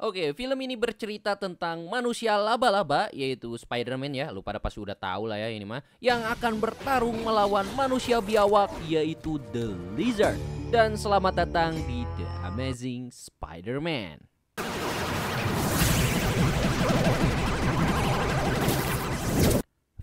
Oke, film ini bercerita tentang manusia laba-laba, yaitu Spider-Man ya. Lu pada pasti udah tahu lah ya ini mah. Yang akan bertarung melawan manusia biawak, yaitu The Lizard. Dan selamat datang di The Amazing Spider-Man.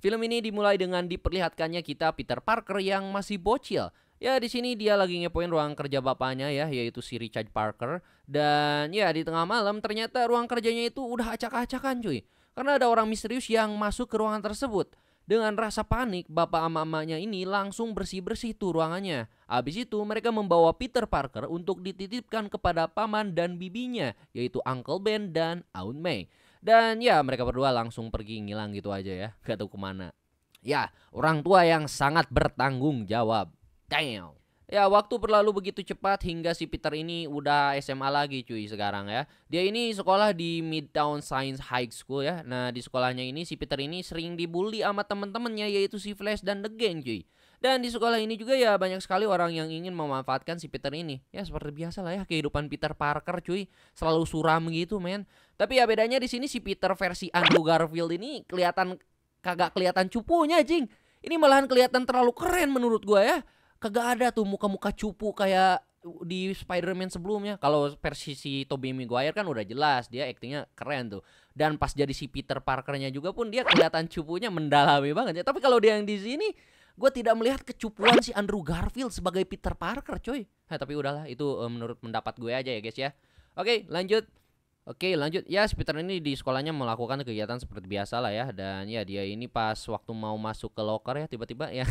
Film ini dimulai dengan diperlihatkannya kita Peter Parker yang masih bocil. Ya, di sini dia lagi ngepoin ruang kerja bapaknya ya, yaitu si Richard Parker. Dan ya, di tengah malam ternyata ruang kerjanya itu udah acak-acakan cuy. Karena ada orang misterius yang masuk ke ruangan tersebut. Dengan rasa panik, bapak ama emaknya ini langsung bersih-bersih tuh ruangannya. Habis itu mereka membawa Peter Parker untuk dititipkan kepada paman dan bibinya, yaitu Uncle Ben dan Aunt May. Dan ya, mereka berdua langsung pergi ngilang gitu aja ya, gak tahu kemana. Ya, orang tua yang sangat bertanggung jawab. Damn. Ya, waktu berlalu begitu cepat hingga si Peter ini udah SMA lagi cuy sekarang ya. Dia ini sekolah di Midtown Science High School ya. Nah, di sekolahnya ini si Peter ini sering dibully sama temen-temennya, yaitu si Flash dan The Gang cuy. Dan di sekolah ini juga ya banyak sekali orang yang ingin memanfaatkan si Peter ini. Ya, seperti biasa lah ya, kehidupan Peter Parker cuy. Selalu suram gitu men. Tapi ya bedanya di sini si Peter versi Andrew Garfield ini kagak kelihatan cupunya jing. Ini malahan kelihatan terlalu keren menurut gua ya. Kagak ada tuh muka-muka cupu kayak di Spider-Man sebelumnya. Kalau versi si Tobey Maguire kan udah jelas dia aktingnya keren tuh. Dan pas jadi si Peter Parkernya juga pun dia kelihatan cupunya mendalami banget ya. Tapi kalau dia yang di sini, gue tidak melihat kecupuan si Andrew Garfield sebagai Peter Parker coy. Tapi udahlah, itu menurut pendapat gue aja ya guys ya. Oke, lanjut. Ya, si Peter ini di sekolahnya melakukan kegiatan seperti biasa lah ya. Dan ya dia ini pas waktu mau masuk ke locker ya, tiba-tiba ya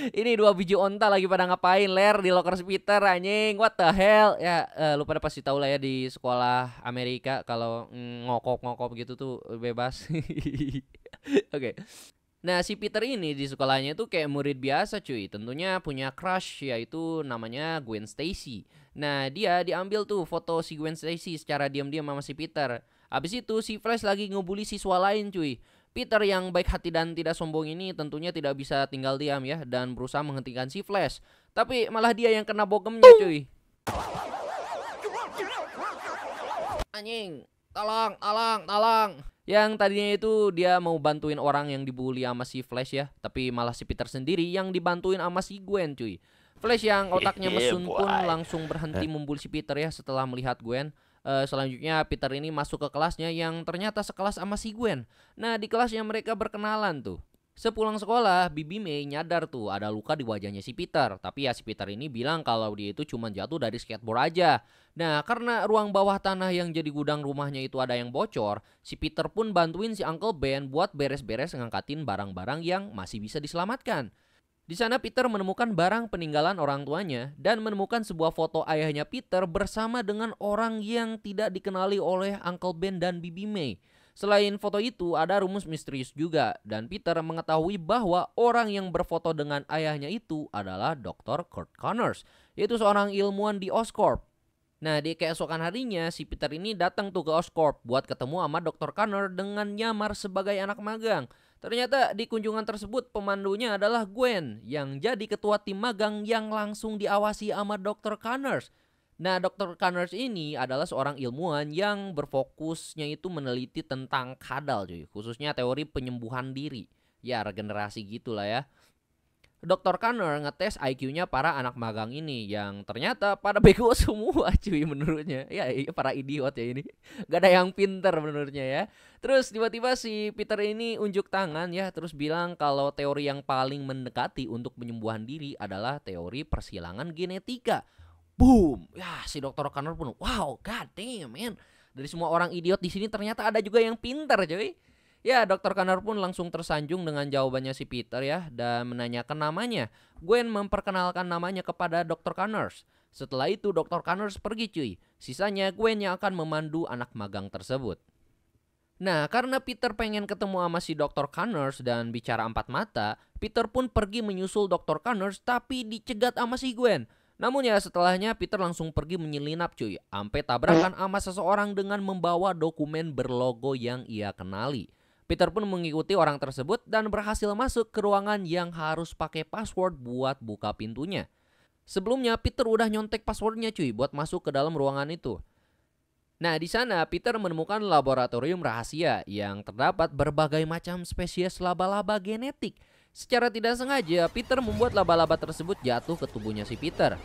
ini dua biji onta lagi pada ngapain ler di locker Peter anjing, what the hell ya. Lu pada pasti tahu lah ya di sekolah Amerika kalau ngokop-ngokop gitu tuh bebas. Oke. Nah, si Peter ini di sekolahnya tuh kayak murid biasa cuy. Tentunya punya crush, yaitu namanya Gwen Stacy. Nah, dia diambil tuh foto si Gwen Stacy secara diam-diam sama si Peter. Habis itu si Flash lagi ngebully siswa lain cuy. Peter yang baik hati dan tidak sombong ini tentunya tidak bisa tinggal diam ya, dan berusaha menghentikan si Flash. Tapi malah dia yang kena bogemnya cuy. Anjing, tolong. Yang tadinya itu dia mau bantuin orang yang dibully sama si Flash ya, tapi malah si Peter sendiri yang dibantuin sama si Gwen cuy. Flash yang otaknya mesun pun langsung berhenti membully si Peter ya setelah melihat Gwen. Selanjutnya Peter ini masuk ke kelasnya yang ternyata sekelas sama si Gwen. Nah, di kelasnya mereka berkenalan tuh. Sepulang sekolah, Bibi May nyadar tuh ada luka di wajahnya si Peter. Tapi ya si Peter ini bilang kalau dia itu cuma jatuh dari skateboard aja. Nah, karena ruang bawah tanah yang jadi gudang rumahnya itu ada yang bocor, si Peter pun bantuin si Uncle Ben buat beres-beres ngangkatin barang-barang yang masih bisa diselamatkan. Di sana Peter menemukan barang peninggalan orang tuanya dan menemukan sebuah foto ayahnya Peter bersama dengan orang yang tidak dikenali oleh Uncle Ben dan Bibi May. Selain foto itu ada rumus misterius juga, dan Peter mengetahui bahwa orang yang berfoto dengan ayahnya itu adalah Dr. Kurt Connors, yaitu seorang ilmuwan di Oscorp. Nah, di keesokan harinya si Peter ini datang tuh ke Oscorp buat ketemu sama Dr. Connor dengan nyamar sebagai anak magang. Ternyata di kunjungan tersebut pemandunya adalah Gwen yang jadi ketua tim magang yang langsung diawasi sama Dr. Connors. Nah, Dr. Connors ini adalah seorang ilmuwan yang berfokusnya itu meneliti tentang kadal cuy, khususnya teori penyembuhan diri. Ya, regenerasi gitulah ya. Dr. Connor ngetes IQ-nya para anak magang ini yang ternyata pada bego semua cuy menurutnya. Ya, para idiot ya ini. Gak ada yang pinter menurutnya ya. Terus tiba-tiba si Peter ini unjuk tangan ya, terus bilang kalau teori yang paling mendekati untuk penyembuhan diri adalah teori persilangan genetika. Boom. Ya, si Dr. Connor pun wow, god damn man. Dari semua orang idiot di sini ternyata ada juga yang pinter cuy. Ya, Dr. Connor pun langsung tersanjung dengan jawabannya si Peter ya, dan menanyakan namanya. Gwen memperkenalkan namanya kepada Dr. Connors. Setelah itu Dr. Connors pergi cuy. Sisanya Gwen yang akan memandu anak magang tersebut. Nah, karena Peter pengen ketemu sama si Dr. Connors dan bicara empat mata, Peter pun pergi menyusul Dr. Connors tapi dicegat sama si Gwen. Namun ya setelahnya Peter langsung pergi menyelinap cuy, sampai tabrakan sama seseorang dengan membawa dokumen berlogo yang ia kenali. Peter pun mengikuti orang tersebut dan berhasil masuk ke ruangan yang harus pakai password buat buka pintunya. Sebelumnya Peter udah nyontek passwordnya cuy buat masuk ke dalam ruangan itu. Nah, di sana Peter menemukan laboratorium rahasia yang terdapat berbagai macam spesies laba-laba genetik. Secara tidak sengaja, Peter membuat laba-laba tersebut jatuh ke tubuhnya si Peter.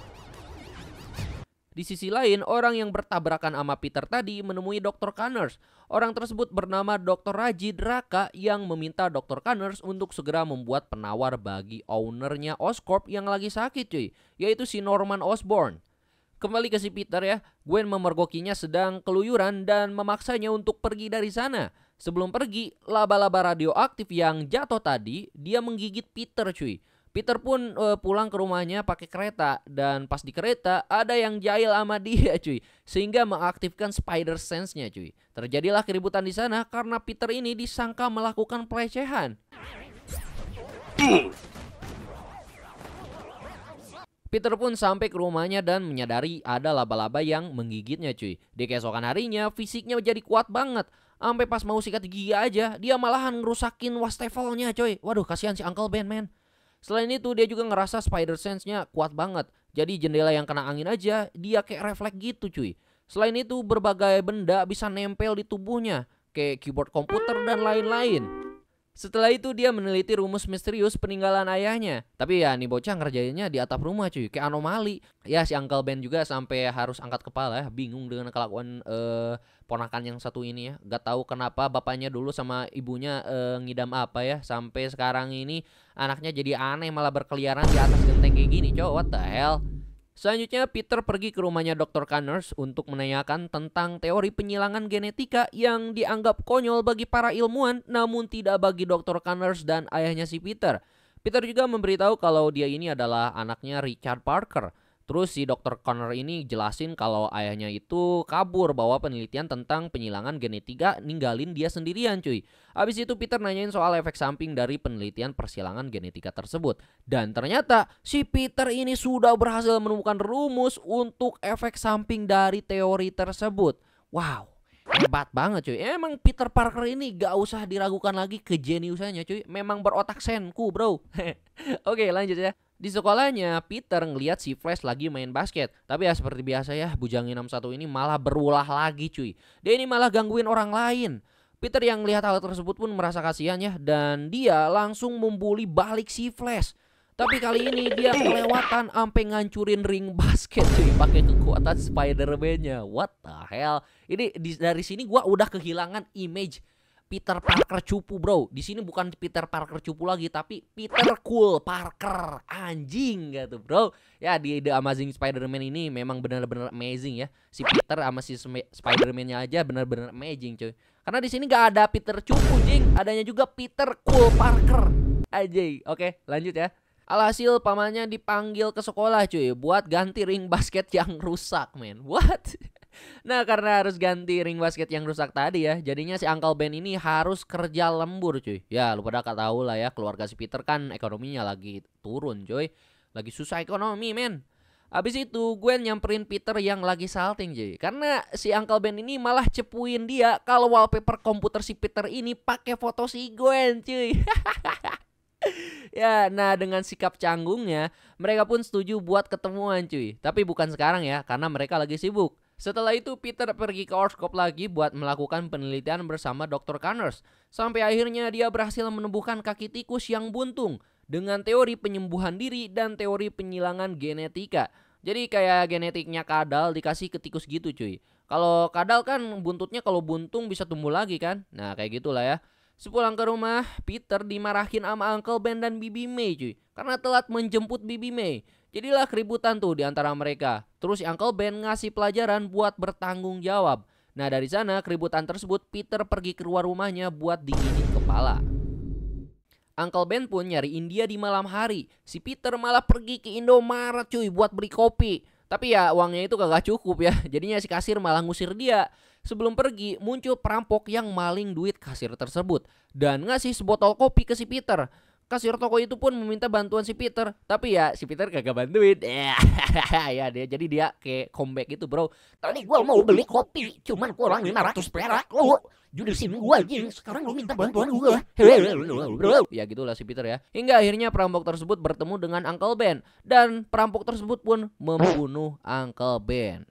Di sisi lain, orang yang bertabrakan sama Peter tadi menemui Dr. Connors. Orang tersebut bernama Dr. Rajid Raka yang meminta Dr. Connors untuk segera membuat penawar bagi ownernya Oscorp yang lagi sakit cuy, yaitu si Norman Osborn. Kembali ke si Peter ya, Gwen memergokinya sedang keluyuran dan memaksanya untuk pergi dari sana. Sebelum pergi, laba-laba radioaktif yang jatuh tadi, dia menggigit Peter cuy. Peter pun pulang ke rumahnya pakai kereta dan pas di kereta ada yang jahil sama dia cuy, sehingga mengaktifkan spider sense-nya cuy. Terjadilah keributan di sana karena Peter ini disangka melakukan pelecehan. Peter pun sampai ke rumahnya dan menyadari ada laba-laba yang menggigitnya cuy. Di keesokan harinya fisiknya jadi kuat banget. Sampai pas mau sikat gigi aja dia malahan ngerusakin wastafelnya coy. Waduh kasihan si Uncle Ben man. Selain itu dia juga ngerasa spider sense-nya kuat banget. Jadi jendela yang kena angin aja dia kayak refleks gitu cuy. Selain itu berbagai benda bisa nempel di tubuhnya. Kayak keyboard komputer dan lain-lain. Setelah itu dia meneliti rumus misterius peninggalan ayahnya. Tapi ya nih bocah ngerjainnya di atap rumah cuy. Kayak anomali. Ya si Uncle Ben juga sampai harus angkat kepala ya. Bingung dengan kelakuan ponakan yang satu ini ya. Gak tahu kenapa bapaknya dulu sama ibunya ngidam apa ya. Sampai sekarang ini anaknya jadi aneh malah berkeliaran di atas genteng kayak gini coy. What the hell. Selanjutnya Peter pergi ke rumahnya Dr. Connors untuk menanyakan tentang teori penyilangan genetika yang dianggap konyol bagi para ilmuwan namun tidak bagi Dr. Connors dan ayahnya si Peter. Peter juga memberitahu kalau dia ini adalah anaknya Richard Parker. Terus si Dr. Connor ini jelasin kalau ayahnya itu kabur bawa penelitian tentang penyilangan genetika ninggalin dia sendirian cuy. Habis itu Peter nanyain soal efek samping dari penelitian persilangan genetika tersebut. Dan ternyata si Peter ini sudah berhasil menemukan rumus untuk efek samping dari teori tersebut. Wow, hebat banget cuy. Emang Peter Parker ini gak usah diragukan lagi kejeniusannya cuy. Memang berotak senku bro. Oke lanjut ya. Di sekolahnya Peter ngeliat si Flash lagi main basket. Tapi ya seperti biasa ya Bujang 61 ini malah berulah lagi cuy. Dia ini malah gangguin orang lain. Peter yang lihat hal tersebut pun merasa kasihan ya. Dan dia langsung membuli balik si Flash. Tapi kali ini dia kelewatan sampai ngancurin ring basket cuy. Pakai kekuatan Spider-Man-nya. What the hell. Ini dari sini gua udah kehilangan image Peter Parker cupu bro. Di sini bukan Peter Parker cupu lagi tapi Peter Cool Parker. Anjing gitu bro. Ya di The Amazing Spider-Man ini memang benar-benar amazing ya. Si Peter sama si Spider-Man-nya aja benar-benar amazing cuy. Karena di sini gak ada Peter cupu jing. Adanya juga Peter Cool Parker. Anjing. Oke lanjut ya. Alhasil pamannya dipanggil ke sekolah cuy. Buat ganti ring basket yang rusak men. What? Nah karena harus ganti ring basket yang rusak tadi ya, jadinya si Uncle Ben ini harus kerja lembur cuy. Ya lu pada tahu lah ya, keluarga si Peter kan ekonominya lagi turun cuy. Lagi susah ekonomi men. Abis itu Gwen nyamperin Peter yang lagi salting cuy. Karena si Uncle Ben ini malah cepuin dia kalau wallpaper komputer si Peter ini pakai foto si Gwen cuy. Ya, nah dengan sikap canggungnya, mereka pun setuju buat ketemuan cuy. Tapi bukan sekarang ya, karena mereka lagi sibuk. Setelah itu Peter pergi ke Oscorp lagi buat melakukan penelitian bersama Dr. Connors. Sampai akhirnya dia berhasil menemukan kaki tikus yang buntung dengan teori penyembuhan diri dan teori penyilangan genetika. Jadi kayak genetiknya kadal dikasih ke tikus gitu cuy. Kalau kadal kan buntutnya kalau buntung bisa tumbuh lagi kan. Nah kayak gitulah ya. Sepulang ke rumah, Peter dimarahin sama Uncle Ben dan Bibi May cuy. Karena telat menjemput Bibi May. Jadilah keributan tuh di antara mereka. Terus si Uncle Ben ngasih pelajaran buat bertanggung jawab. Nah dari sana keributan tersebut Peter pergi keluar rumahnya buat dinginin kepala. Uncle Ben pun nyariin dia di malam hari. Si Peter malah pergi ke Indomaret cuy buat beli kopi. Tapi ya uangnya itu kagak cukup ya. Jadinya si kasir malah ngusir dia. Sebelum pergi muncul perampok yang maling duit kasir tersebut. Dan ngasih sebotol kopi ke si Peter. Kasir toko itu pun meminta bantuan si Peter. Tapi ya si Peter kagak bantuin. Ya jadi dia kayak comeback gitu bro. Tadi gua mau beli kopi, cuman kurang 500 perak. Lu judesin gua aja, sekarang lu minta bantuan gua. Bro. Ya gitulah si Peter ya. Hingga akhirnya perampok tersebut bertemu dengan Uncle Ben. Dan perampok tersebut pun membunuh Uncle Ben.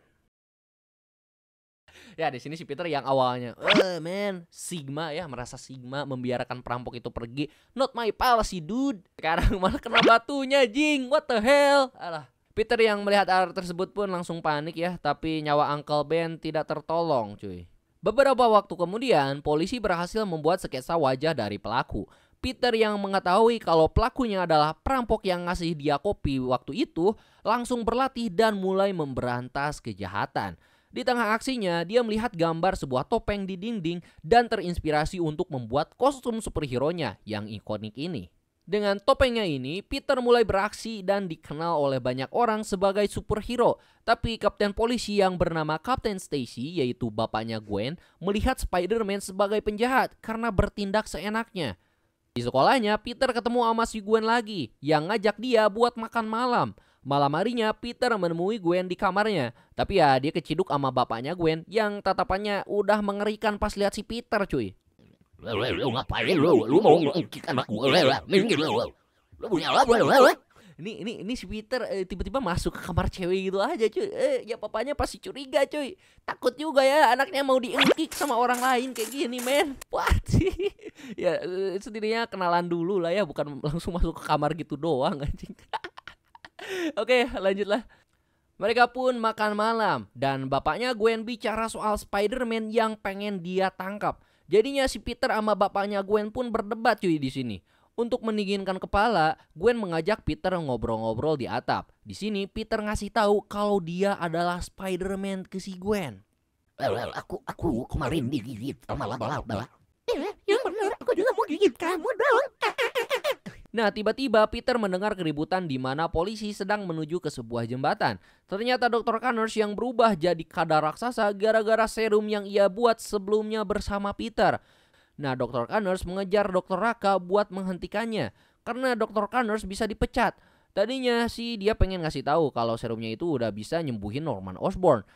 Ya di sini si Peter yang awalnya man, Sigma ya, merasa Sigma membiarkan perampok itu pergi. Not my policy dude. Sekarang malah kena batunya jing. What the hell? Alah. Peter yang melihat hal tersebut pun langsung panik ya, tapi nyawa Uncle Ben tidak tertolong cuy. Beberapa waktu kemudian, polisi berhasil membuat sketsa wajah dari pelaku. Peter yang mengetahui kalau pelakunya adalah perampok yang ngasih dia kopi waktu itu, langsung berlatih dan mulai memberantas kejahatan. Di tengah aksinya, dia melihat gambar sebuah topeng di dinding dan terinspirasi untuk membuat kostum superhero-nya yang ikonik ini. Dengan topengnya ini, Peter mulai beraksi dan dikenal oleh banyak orang sebagai superhero. Tapi kapten polisi yang bernama Kapten Stacy, yaitu bapaknya Gwen, melihat Spider-Man sebagai penjahat karena bertindak seenaknya. Di sekolahnya, Peter ketemu sama si Gwen lagi, yang ngajak dia buat makan malam. Malam harinya, Peter menemui Gwen di kamarnya. Tapi ya, dia keciduk sama bapaknya Gwen, yang tatapannya udah mengerikan pas lihat si Peter cuy. Lu ngapain lu? Lu mau ngekik anak gue? Minggir lu. Lu punya apa lu? Ini si Peter tiba-tiba masuk ke kamar cewek gitu aja cuy. Ya papanya pasti curiga cuy. Takut juga ya anaknya mau diengkik sama orang lain kayak gini men. What sih? Ya setidaknya kenalan dulu lah ya, bukan langsung masuk ke kamar gitu doang anjing. Oke, lanjutlah. Mereka pun makan malam dan bapaknya Gwen bicara soal Spider-Man yang pengen dia tangkap. Jadinya si Peter sama bapaknya Gwen pun berdebat cuy di sini. Untuk mendinginkan kepala, Gwen mengajak Peter ngobrol-ngobrol di atap. Di sini Peter ngasih tahu kalau dia adalah Spider-Man ke si Gwen. Aku kemarin digigit sama laba-laba. Yang benar, aku juga mau gigit kamu dong. Nah, tiba-tiba Peter mendengar keributan di mana polisi sedang menuju ke sebuah jembatan. Ternyata Dr. Connors yang berubah jadi kadal raksasa gara-gara serum yang ia buat sebelumnya bersama Peter. Nah, Dr. Connors mengejar Dr. Raka buat menghentikannya karena Dr. Connors bisa dipecat. Tadinya sih dia pengen ngasih tahu kalau serumnya itu udah bisa nyembuhin Norman Osborn.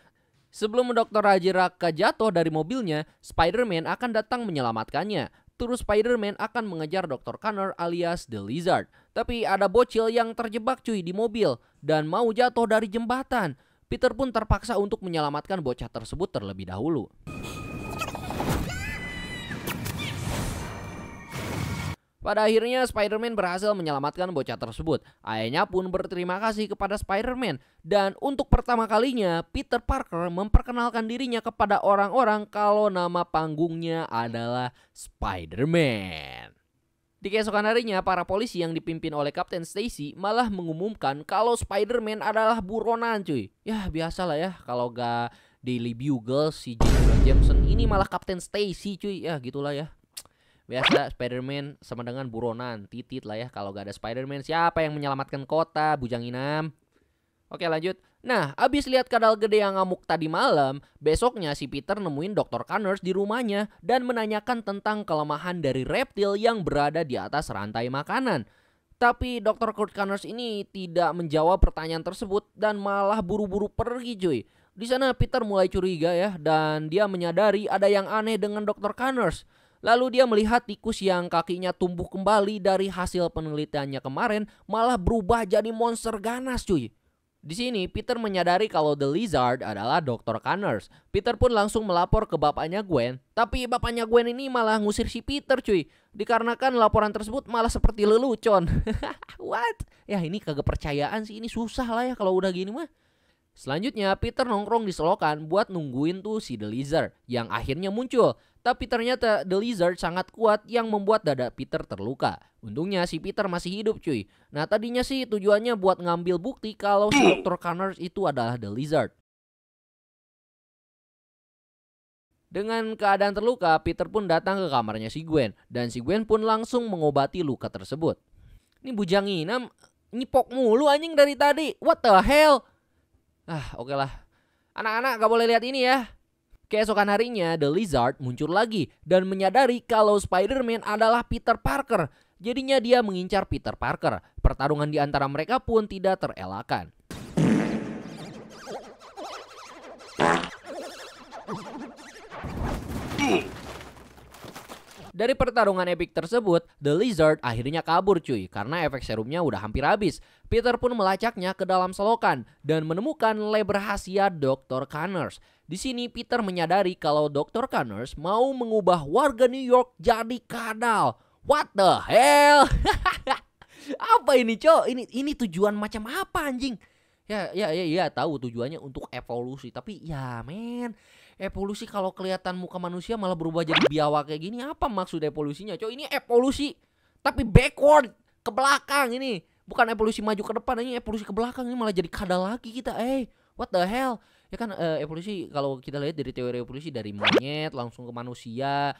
Sebelum Dr. Raji Raka jatuh dari mobilnya, Spider-Man akan datang menyelamatkannya. Terus Spider-Man akan mengejar Dr. Connor alias The Lizard. Tapi ada bocil yang terjebak cuy di mobil dan mau jatuh dari jembatan. Peter pun terpaksa untuk menyelamatkan bocah tersebut terlebih dahulu. Pada akhirnya Spider-Man berhasil menyelamatkan bocah tersebut. Ayahnya pun berterima kasih kepada Spider-Man. Dan untuk pertama kalinya Peter Parker memperkenalkan dirinya kepada orang-orang kalau nama panggungnya adalah Spider-Man. Di keesokan harinya para polisi yang dipimpin oleh Kapten Stacy malah mengumumkan kalau Spider-Man adalah buronan cuy. Ya biasalah ya, kalau gak Daily Bugle si J. Jonah Jameson, ini malah Kapten Stacy cuy. Ya gitulah ya. Biasa Spider-Man sama dengan buronan, titit lah ya. Kalau gak ada Spider-Man siapa yang menyelamatkan kota, bujang inam. Oke lanjut. Nah abis lihat kadal gede yang ngamuk tadi malam, besoknya si Peter nemuin Dr. Connors di rumahnya dan menanyakan tentang kelemahan dari reptil yang berada di atas rantai makanan. Tapi Dr. Kurt Connors ini tidak menjawab pertanyaan tersebut dan malah buru-buru pergi cuy. Di sana Peter mulai curiga ya, dan dia menyadari ada yang aneh dengan Dr. Connors. Lalu dia melihat tikus yang kakinya tumbuh kembali dari hasil penelitiannya kemarin malah berubah jadi monster ganas cuy. Di sini Peter menyadari kalau The Lizard adalah Dr. Connors. Peter pun langsung melapor ke bapaknya Gwen. Tapi bapaknya Gwen ini malah ngusir si Peter cuy. Dikarenakan laporan tersebut malah seperti lelucon. What? Ya ini kagak percayaan sih, ini susah lah ya kalau udah gini mah. Selanjutnya Peter nongkrong di selokan buat nungguin tuh si The Lizard yang akhirnya muncul. Tapi ternyata The Lizard sangat kuat yang membuat dada Peter terluka. Untungnya si Peter masih hidup cuy. Nah tadinya sih tujuannya buat ngambil bukti kalau si Dr. Connors itu adalah The Lizard. Dengan keadaan terluka, Peter pun datang ke kamarnya si Gwen. Dan si Gwen pun langsung mengobati luka tersebut. Ini bujang inam nyipok mulu anjing dari tadi. What the hell? Oke lah. Anak-anak gak boleh lihat ini ya. Keesokan harinya The Lizard muncul lagi dan menyadari kalau Spider-Man adalah Peter Parker. Jadinya dia mengincar Peter Parker. Pertarungan di antara mereka pun tidak terelakkan. Dari pertarungan epik tersebut, The Lizard akhirnya kabur cuy karena efek serumnya udah hampir habis. Peter pun melacaknya ke dalam selokan dan menemukan lab rahasia Dr. Connors. Di sini Peter menyadari kalau Dr. Connors mau mengubah warga New York jadi kadal. What the hell? Apa ini, Cok? Ini tujuan macam apa, anjing? Ya, tahu tujuannya untuk evolusi, tapi ya men, evolusi kalau kelihatan muka manusia malah berubah jadi biawak kayak gini, apa maksud evolusinya, Cok? Ini evolusi tapi backward, ke belakang ini. Bukan evolusi maju ke depan, ini evolusi ke belakang, ini malah jadi kadal lagi kita. What the hell? Ya kan evolusi kalau kita lihat dari teori evolusi dari monyet langsung ke manusia.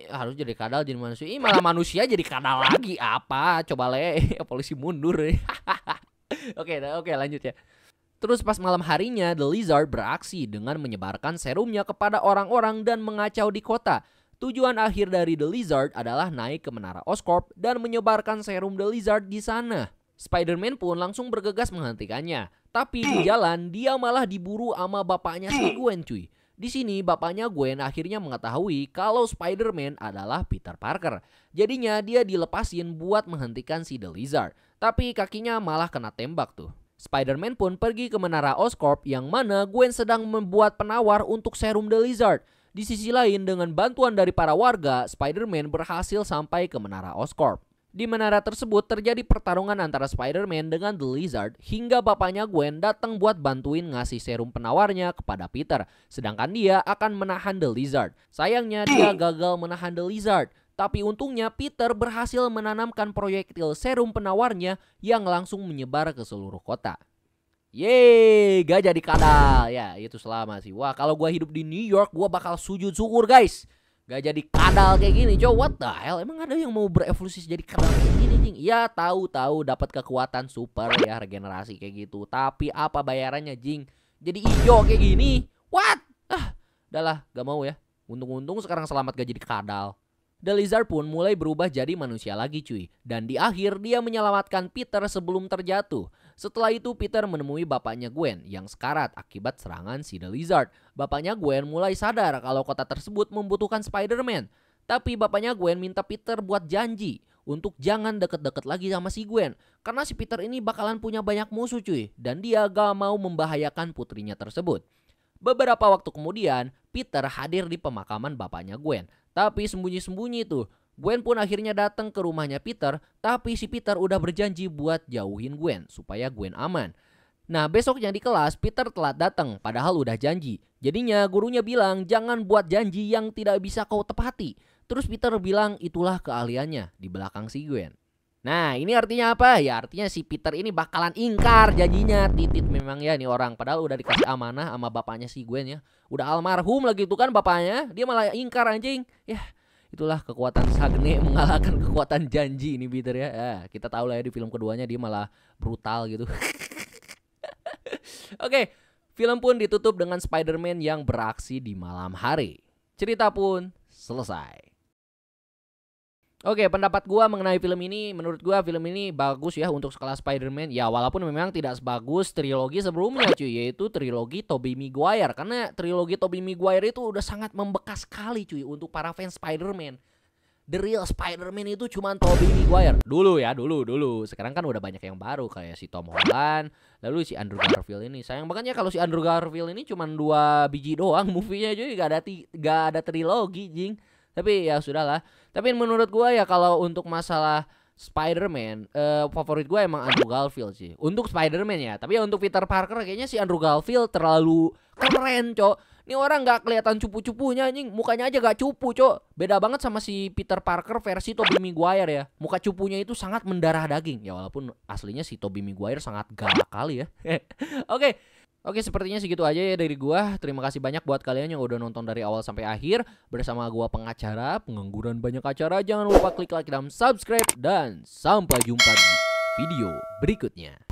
Harus jadi kadal jadi manusia. Ini malah manusia jadi kadal lagi. Apa? Coba evolusi mundur. Oke, lanjut ya. Terus pas malam harinya, The Lizard beraksi dengan menyebarkan serumnya kepada orang-orang dan mengacau di kota. Tujuan akhir dari The Lizard adalah naik ke menara Oscorp dan menyebarkan serum The Lizard di sana. Spider-Man pun langsung bergegas menghentikannya. Tapi di jalan dia malah diburu sama bapaknya si Gwen, cuy. Di sini bapaknya Gwen akhirnya mengetahui kalau Spider-Man adalah Peter Parker. Jadinya dia dilepasin buat menghentikan si The Lizard. Tapi kakinya malah kena tembak tuh. Spider-Man pun pergi ke menara Oscorp yang mana Gwen sedang membuat penawar untuk serum The Lizard. Di sisi lain dengan bantuan dari para warga, Spider-Man berhasil sampai ke menara Oscorp. Di menara tersebut terjadi pertarungan antara Spider-Man dengan The Lizard hingga bapaknya Gwen datang buat bantuin ngasih serum penawarnya kepada Peter. Sedangkan dia akan menahan The Lizard. Sayangnya dia gagal menahan The Lizard. Tapi untungnya Peter berhasil menanamkan proyektil serum penawarnya yang langsung menyebar ke seluruh kota. Yeay, gak jadi kadal. Ya itu selama sih. Wah, kalau gua hidup di New York gua bakal sujud syukur, guys. Gak jadi kadal kayak gini, cow. What the hell? Emang ada yang mau berevolusi jadi kadal kayak gini, Jing? Ya tahu dapat kekuatan super ya, regenerasi kayak gitu. Tapi apa bayarannya, Jing? Jadi hijau kayak gini? What? Udahlah, gak mau ya. Untung-untung sekarang selamat gak jadi kadal. The Lizard pun mulai berubah jadi manusia lagi, cuy. Dan di akhir dia menyelamatkan Peter sebelum terjatuh. Setelah itu Peter menemui bapaknya Gwen yang sekarat akibat serangan si The Lizard. Bapaknya Gwen mulai sadar kalau kota tersebut membutuhkan Spider-Man. Tapi bapaknya Gwen minta Peter buat janji untuk jangan deket-deket lagi sama si Gwen. Karena si Peter ini bakalan punya banyak musuh, cuy. Dan dia gak mau membahayakan putrinya tersebut. Beberapa waktu kemudian Peter hadir di pemakaman bapaknya Gwen. Tapi sembunyi-sembunyi tuh. Gwen pun akhirnya datang ke rumahnya Peter, tapi si Peter udah berjanji buat jauhin Gwen supaya Gwen aman. Nah, besoknya di kelas Peter telat datang padahal udah janji. Jadinya gurunya bilang jangan buat janji yang tidak bisa kau tepati. Terus Peter bilang itulah keahliannya di belakang si Gwen. Nah, ini artinya apa? Ya artinya si Peter ini bakalan ingkar janjinya. Titit memang ya nih orang. Padahal udah dikasih amanah sama bapaknya si Gwen ya. Udah almarhum lagi itu kan bapaknya. Dia malah ingkar, anjing. Ya, itulah kekuatan Sagne mengalahkan kekuatan janji ini Peter ya. Kita tahu lah ya di film keduanya dia malah brutal gitu. Oke, film pun ditutup dengan Spider-Man yang beraksi di malam hari. Cerita pun selesai. Oke, pendapat gua mengenai film ini, menurut gua film ini bagus ya untuk skala Spider-Man. Ya walaupun memang tidak sebagus trilogi sebelumnya, cuy, yaitu trilogi Tobey Maguire. Karena trilogi Tobey Maguire itu udah sangat membekas sekali, cuy, untuk para fans Spider-Man. The real Spider-Man itu cuma Tobey Maguire. Dulu ya, dulu. Sekarang kan udah banyak yang baru kayak si Tom Holland, lalu si Andrew Garfield ini. Sayang banget ya kalau si Andrew Garfield ini cuma 2 biji doang movie-nya, cuy, gak ada trilogi, jing. Tapi ya sudahlah. Tapi menurut gue ya kalau untuk masalah Spider-Man, favorit gue emang Andrew Garfield sih. Untuk Spider-Man ya. Tapi ya untuk Peter Parker kayaknya si Andrew Garfield terlalu keren, cok. Ini orang gak kelihatan cupu-cupunya, anjing. Mukanya aja gak cupu, cok. Beda banget sama si Peter Parker versi Tobey Maguire ya. Muka cupunya itu sangat mendarah daging. Ya walaupun aslinya si Tobey Maguire sangat galak kali ya. Oke, sepertinya segitu aja ya dari gua. Terima kasih banyak buat kalian yang udah nonton dari awal sampai akhir bersama gua pengacara, pengangguran banyak acara. Jangan lupa klik like dan subscribe dan sampai jumpa di video berikutnya.